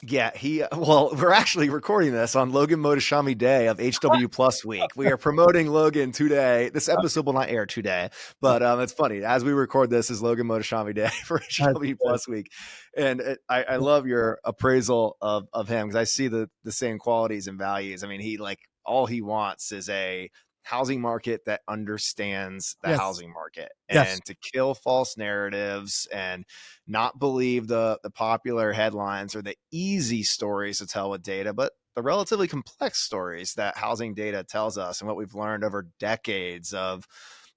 Yeah, well, we're actually recording this on Logan Motoshami Day of HW Plus Week. We are promoting Logan today. This episode will not air today, but it's funny. As we record this is Logan Motoshami Day for HW Plus Week. And I love your appraisal of him, because I see the same qualities and values. He all he wants is a housing market that understands the housing market, and to kill false narratives and not believe the popular headlines or the easy stories to tell with data, but the relatively complex stories that housing data tells us, and what we've learned over decades of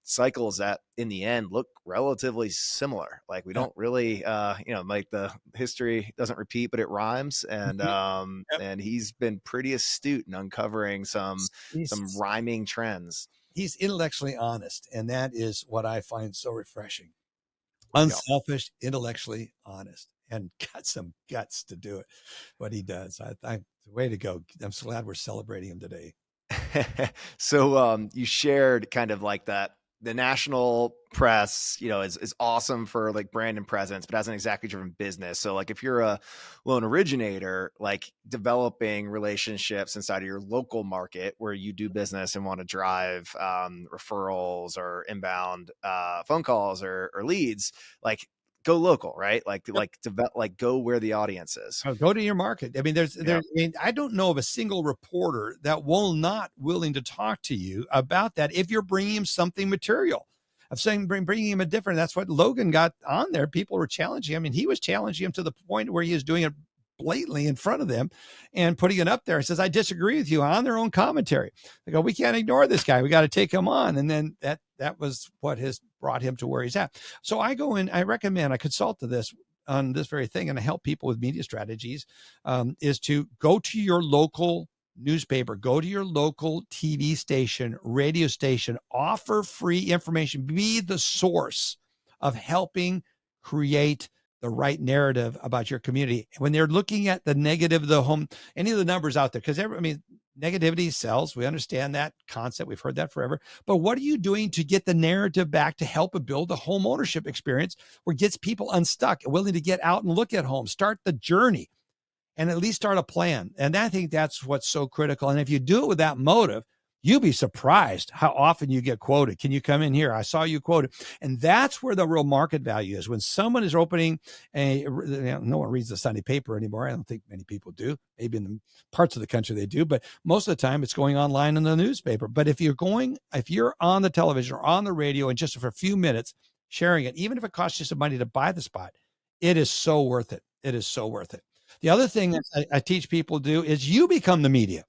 cycles that in the end look relatively similar. Like, we don't really, like, the history doesn't repeat, but it rhymes. And, and he's been pretty astute in uncovering some rhyming trends. He's intellectually honest. And that is what I find so refreshing. Unselfish, intellectually honest, and got some guts to do it. What he does. I way to go. I'm so glad we're celebrating him today. So you shared kind of like that the national press, is awesome for like brand and presence, but hasn't exactly driven business. So like, if you're a loan originator, like developing relationships inside of your local market where you do business and want to drive referrals or inbound phone calls or leads, like, go local, right? Go where the audience is. Go to your market. I don't know of a single reporter that will not willing to talk to you about that if you're bringing him something material. Of saying bringing him a different. That's what Logan got on there. People were challenging him, and he was challenging him to the point where he is doing it blatantly in front of them and putting it up there. He says, I disagree with you on their own commentary. They go, we can't ignore this guy. We got to take him on. And then that was what has brought him to where he's at. So I go in, I recommend, I consult on this very thing, and I help people with media strategies, is to go to your local newspaper, go to your local TV station, radio station, offer free information, be the source of helping create the right narrative about your community. When they're looking at the negative, any of the numbers out there, because negativity sells. We understand that concept. We've heard that forever. But what are you doing to get the narrative back to help build a home ownership experience where it gets people unstuck, willing to get out and look at homes, start the journey, and at least start a plan? And I think that's what's so critical. And if you do it with that motive, you'll be surprised how often you get quoted. Can you come in here? I saw you quoted. And that's where the real market value is. When someone is opening no one reads the Sunday paper anymore. I don't think many people do. Maybe in the parts of the country they do, but most of the time it's going online in the newspaper. But if you're on the television or on the radio and just for a few minutes sharing it, even if it costs you some money to buy the spot, it is so worth it. It is so worth it. The other thing that I teach people to do is you become the media.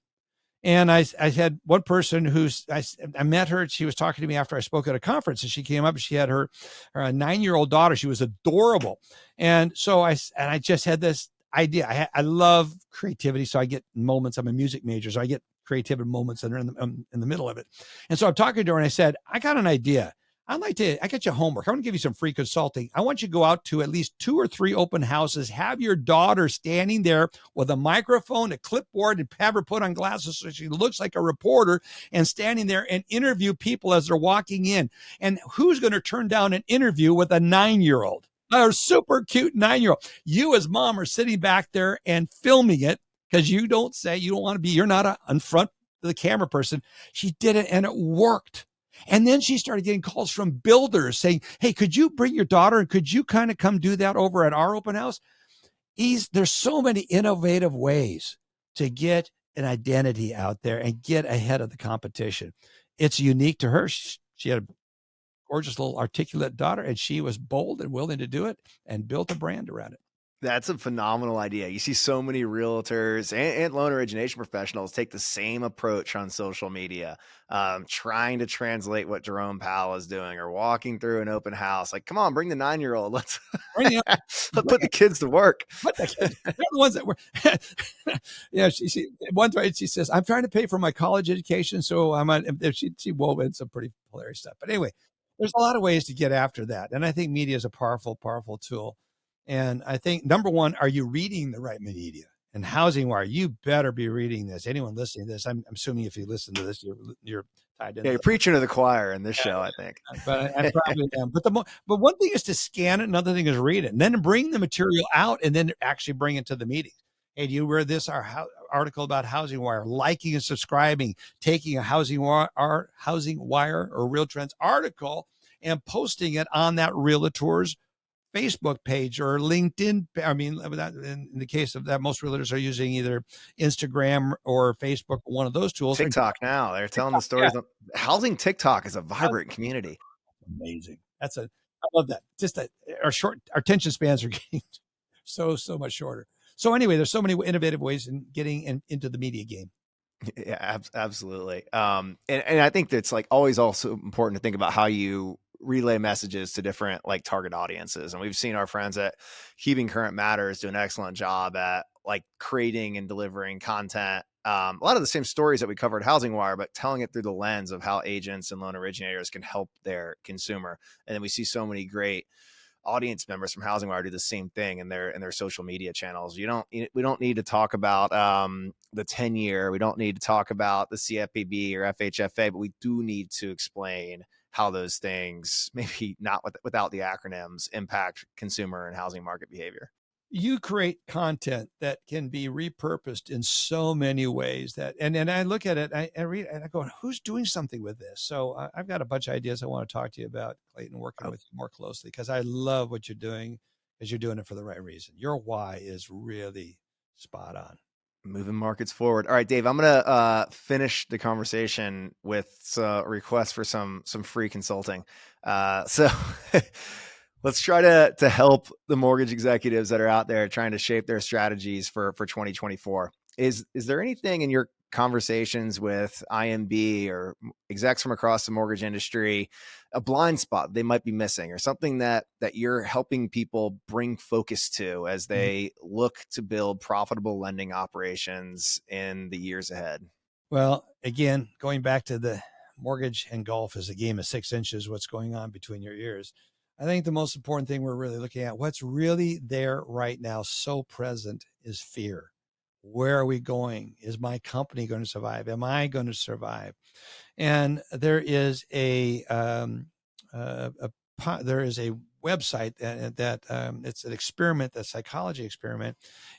And I had one person I met her. She was talking to me after I spoke at a conference, and she came up and she had her 9-year-old daughter. She was adorable. And so I just had this idea. I love creativity. So I get moments. I'm a music major, so I get creative moments that are in the middle of it. And so I'm talking to her and I said, I got an idea. I got you homework. I want to give you some free consulting. I want you to go out to at least 2 or 3 open houses, have your daughter standing there with a microphone, a clipboard, and have her put on glasses so she looks like a reporter, and standing there and interview people as they're walking in. And who's going to turn down an interview with a 9-year-old? A super cute 9-year-old. You as mom are sitting back there and filming it because you don't want to be, you're not in front of the camera person. She did it and it worked. And then she started getting calls from builders saying, hey, could you bring your daughter and could you kind of come do that over at our open house? There's so many innovative ways to get an identity out there and get ahead of the competition. It's unique to her. She had a gorgeous little articulate daughter, and she was bold and willing to do it and built a brand around it. That's a phenomenal idea. You see so many realtors and loan origination professionals take the same approach on social media, trying to translate what Jerome Powell is doing or walking through an open house. Like, come on, bring the 9-year-old. Let's Bring it, let's bring put the kids to work. But the kids, they're the ones that were, she one time she says, I'm trying to pay for my college education. So I'm on, she wove in some pretty hilarious stuff. But anyway, there's a lot of ways to get after that. And I think media is a powerful, powerful tool. And I think, number one, are you reading the right media? And HousingWire, you better be reading this. Anyone listening to this, I'm assuming if you listen to this, you're tied into Yeah, you're preaching to the choir in this show, I think. But I probably am. But one thing is to scan it, another thing is read it, and then bring the material out, and then actually bring it to the meeting. Hey, do you read this? Our article about HousingWire, liking and subscribing, taking a HousingWire or Real Trends article and posting it on that realtor's Facebook page or LinkedIn. I mean, in the case of that, most realtors are using either Instagram or Facebook, one of those tools. TikTok now, they're telling the stories. Yeah. Housing TikTok is a vibrant community. Amazing. I love that. Just our attention spans are getting so much shorter. So anyway, there's so many innovative ways in getting into the media game. Yeah, absolutely. And I think that's like always also important to think about how you relay messages to different like target audiences. And we've seen our friends at Keeping Current Matters do an excellent job at like creating and delivering content. A lot of the same stories that we covered HousingWire, but telling it through the lens of how agents and loan originators can help their consumer. And then we see so many great audience members from HousingWire do the same thing in their social media channels. We don't need to talk about the 10-year. We don't need to talk about the CFPB or FHFA, but we do need to explain how those things, maybe not without the acronyms, impact consumer and housing market behavior. You create content that can be repurposed in so many ways and I look at it, I read it, and I go, who's doing something with this? So I've got a bunch of ideas I want to talk to you about, Clayton, working with you more closely, because I love what you're doing, because you're doing it for the right reason. Your why is really spot on. Moving markets forward. All right, Dave, I'm going to finish the conversation with a request for some free consulting. So let's try to help the mortgage executives that are out there trying to shape their strategies for 2024. Is there anything in your conversations with IMB or execs from across the mortgage industry, a blind spot they might be missing, or something that you're helping people bring focus to as they look to build profitable lending operations in the years ahead? Well, again, going back to the mortgage and golf is a game of 6 inches, what's going on between your ears. I think the most important thing we're really looking at, what's really there right now, so present, is fear. Where are we going? Is my company going to survive? Am I going to survive? And there is a website that it's an experiment, a psychology experiment,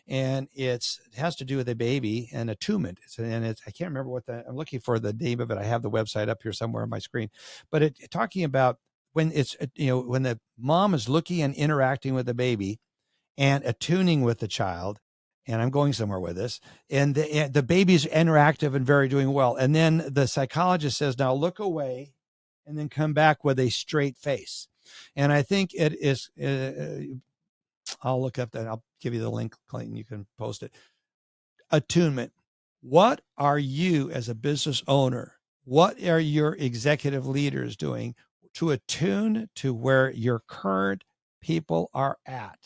and it has to do with a baby and attunement. I can't remember I'm looking for the name of it. I have the website up here somewhere on my screen, but it's talking about when it's, when the mom is looking and interacting with the baby and attuning with the child. And I'm going somewhere with this, and the baby's interactive and very doing well. And then the psychologist says, now look away and then come back with a straight face. And I think it is, I'll look up that. I'll give you the link, Clayton. You can post it. Attunement. What are you as a business owner? What are your executive leaders doing to attune to where your current people are at?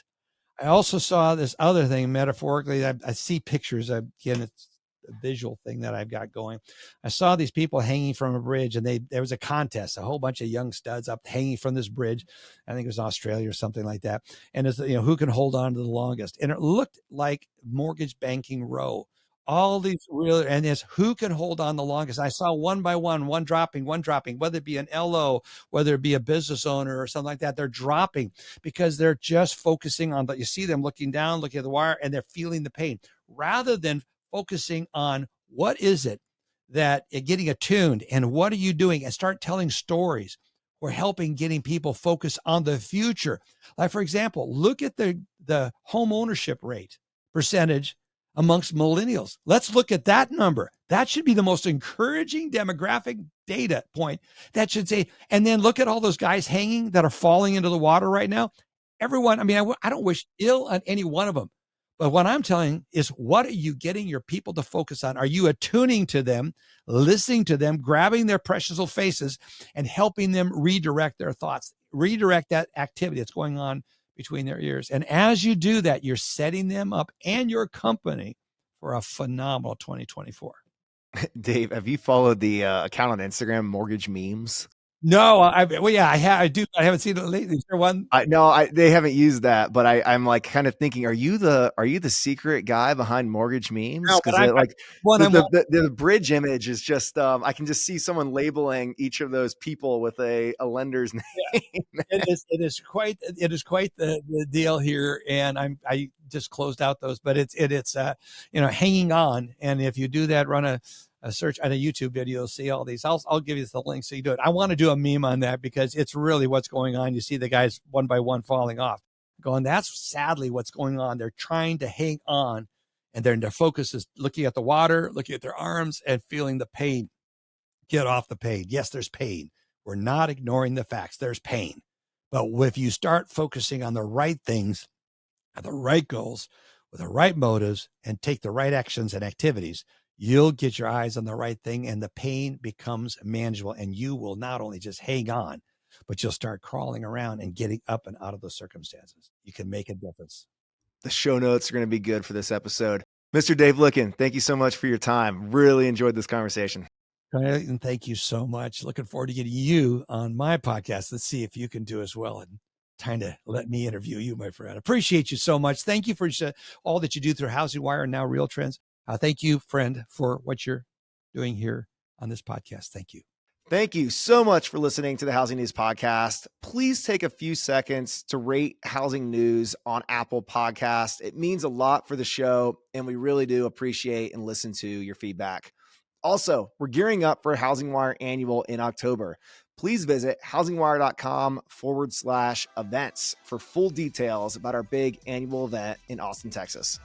I also saw this other thing metaphorically. I see pictures. Again, it's a visual thing that I've got going. I saw these people hanging from a bridge, and there was a contest, a whole bunch of young studs up hanging from this bridge. I think it was Australia or something like that. And it's, who can hold on to the longest? And it looked like mortgage banking row. All these and it's who can hold on the longest. I saw one by one dropping, whether it be an LO, whether it be a business owner or something like that. They're dropping because they're just focusing on, but you see them looking down, looking at the wire, and they're feeling the pain rather than focusing on what is it that getting attuned and what are you doing, and start telling stories. We're helping getting people focused on the future. Like, for example, look at the home ownership rate percentage amongst millennials. Let's look at that number. That should be the most encouraging demographic data point that should say, and then look at all those guys hanging that are falling into the water right now. everyone, I mean, I don't wish ill on any one of them. But what I'm telling is, what are you getting your people to focus on? Are you attuning to them, listening to them, grabbing their precious little faces and helping them redirect their thoughts, redirect that activity that's going on between their ears? And as you do that, you're setting them up and your company for a phenomenal 2024. Dave, have you followed the account on Instagram, Mortgage Memes? No, I do. I haven't seen it lately. Is there one? They haven't used that, but I'm like kind of thinking, are you the secret guy behind Mortgage Memes? No, Because like the bridge image is just I can just see someone labeling each of those people with a lender's name. Yeah. It is quite the deal here, and I just closed out those, but it's hanging on. And if you do that, run a search on a YouTube video, see all these. I'll give you the link so you do it. I want to do a meme on that because it's really what's going on. You see the guys one by one falling off, going, that's sadly what's going on. They're trying to hang on, and their focus is looking at the water, looking at their arms, and feeling the pain. Get off the pain. Yes, there's pain. We're not ignoring the facts. There's pain. But if you start focusing on the right things, the right goals, with the right motives, and take the right actions and activities, you'll get your eyes on the right thing, and the pain becomes manageable, and you will not only just hang on, but you'll start crawling around and getting up and out of those circumstances. You can make a difference. The show notes are going to be good for this episode. Mr. Dave Lykken, thank you so much for your time. Really enjoyed this conversation. And thank you so much. Looking forward to getting you on my podcast. Let's see if you can do as well and trying to let me interview you, my friend. Appreciate you so much. Thank you for all that you do through HousingWire and now Real Trends. Thank you, friend, for what you're doing here on this podcast. Thank you. Thank you so much for listening to the Housing News Podcast. Please take a few seconds to rate Housing News on Apple Podcasts. It means a lot for the show, and we really do appreciate and listen to your feedback. Also, we're gearing up for HousingWire Annual in October. Please visit housingwire.com/events for full details about our big annual event in Austin, Texas.